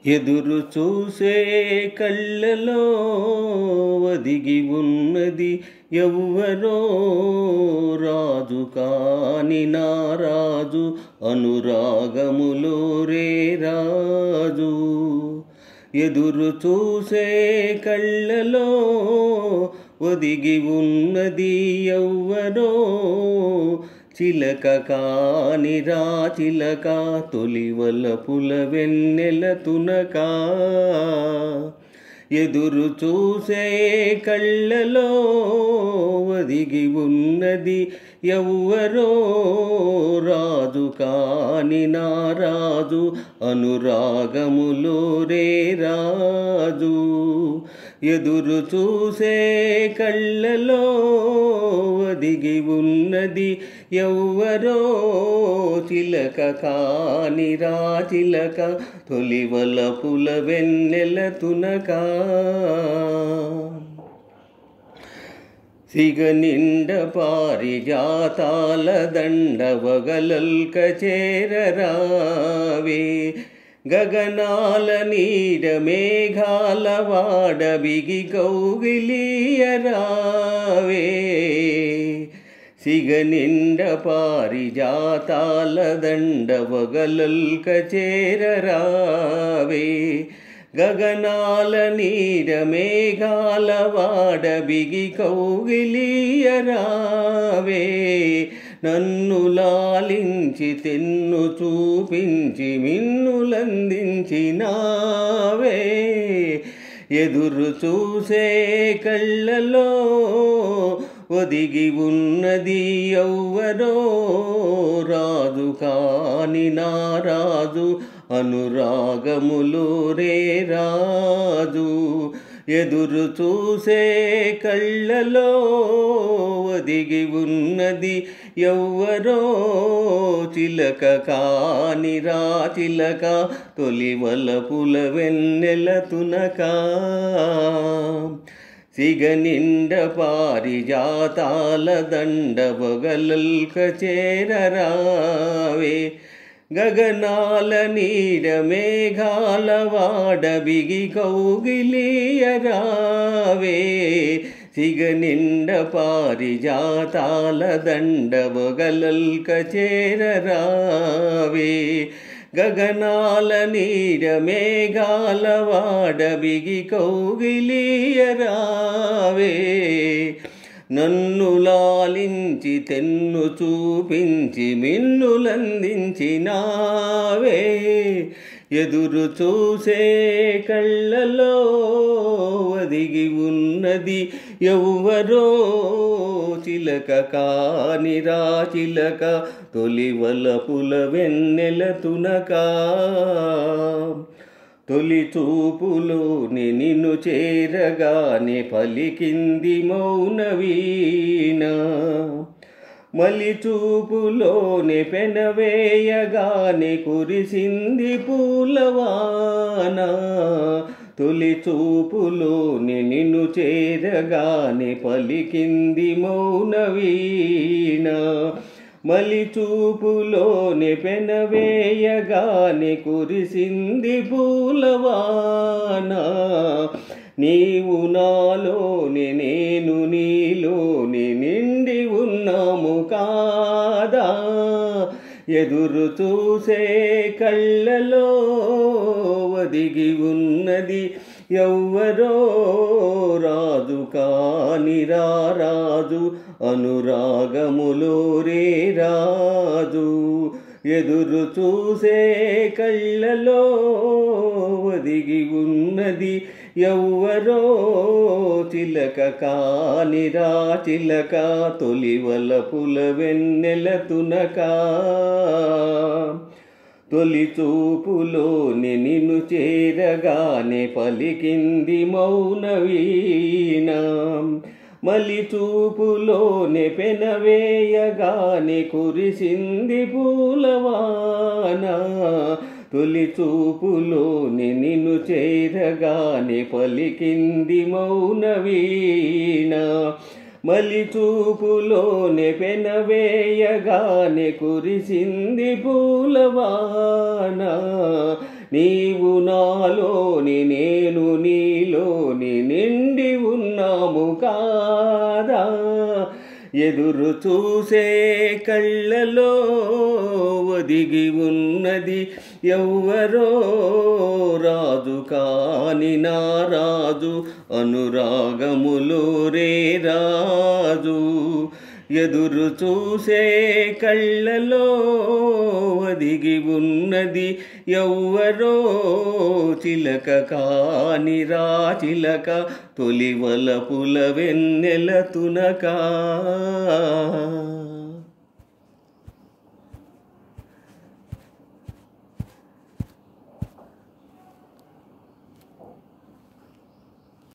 ఎదురు చూసే కళ్ళలో ఒదిగి ఉన్నది ఎవ్వరో రాజు కాని నా రాజు అనురాగములో రే రాజు. ఎదురు చూసే కళ్ళలో ఒదిగి ఉన్నది ఎవ్వరో చిలక కాని రా చిలక తొలివలపుల వెన్నెల తునక. ఎదురు చూసే కళ్ళలో ఒదిగి ఉన్నది ఎవ్వరో రాజు కాని నా రాజు అనురాగములో రే రాజు. ఎదురు చూసే కళ్ళలో ఒదిగి ఉన్నది ఎవ్వరో చిలక కాని రా చిలక తొలివలపుల వెన్నెల తునక. సిగనిండ పారిజాతాల దండ వగలల్క చేరరావే గగనాల నీడ మేఘాల వాడ బిగి కౌగిలియరావే. సిగనిండ పారిజాతాల దండ వగలల్క చేరరావే గగనాల నీడ మేఘాల వాడ బిగి కౌగిలియరావే. నన్ను లాలించి తెన్ను చూపించి మిన్నులందించినావే. ఎదురు చూసే కళ్ళలో ఒదిగి ఉన్నది ఎవ్వరో రాజు కాని నా రాజు అనురాగములో రే రాజు. ఎదురు చూసే కళ్ళలో ఒదిగి ఉన్నది ఎవ్వరో చిలక కాని రా చిలక తొలివలపుల వెన్నెల తునక. సిగనిండ పారిజాతాల దండ వగలల్క చేరరావే గగనాల నీడ మేఘాల వాడ బిగి కౌగిలియరావే. సిగనిండ పారిజాతాల దండ వగలల్క చేరరావే గగనాల నీడ మేఘాల వాడ బిగి కౌగిలియరావే. నన్ను లాలించి తెన్ను చూపించి మిన్నులందించినావే. ఎదురు చూసే కళ్ళలో ఒదిగి ఉన్నది ఎవ్వరో చిలక కాని రా చిలక తొలివలపుల వెన్నెల తునక. తొలి చూపులోని నిన్ను చేరగానే పలికింది మౌనవీణ మలి చూపులోని పెనవేయగానే కురిసింది పూలవాన. తొలి చూపులోని నిన్ను చేరగానే పలికింది మౌనవీణ మలి చూపులోని పెనవేయగానే కురిసింది పూలవాన. నీవు నాలోని నేను నీలోని నిండి ఉన్నాము కాదా. ఎదురు చూసే కళ్ళలో ఒదిగి ఉన్నది ఎవ్వరో రాజు కాని రా రాజు అనురాగములో రే రాజు. ఎదురు చూసే కళ్ళలో ఒదిగి ఉన్నది ఎవ్వరో చిలక కాని రా చిలక తొలివలపుల వెన్నెల తునక. తొలి చూపులోని నిన్ను చేరగానే పలికింది మౌనవీణ మలి చూపులోని పెనవేయగానే కురిసింది పూలవాన. తొలి చూపులోని నిన్ను చేరగానే పలికింది మౌనవీణ మలి చూపులోని పెనవేయగానే కురిసింది పూలవాన. నీవు నాలోని నేను నీలోని నిండి ఉన్నాము కాదా ఎదురు చూసే కళ్ళలో ఒదిగి ఉన్నది ఎవ్వరో రాజు కాని నా రాజు అనురాగములో రే రాజు ఎదురు చూసే కళ్ళలో ఒదిగి ఉన్నది ఎవ్వరో చిలక కాని రా చిలక తొలివలపుల వెన్నెల తునక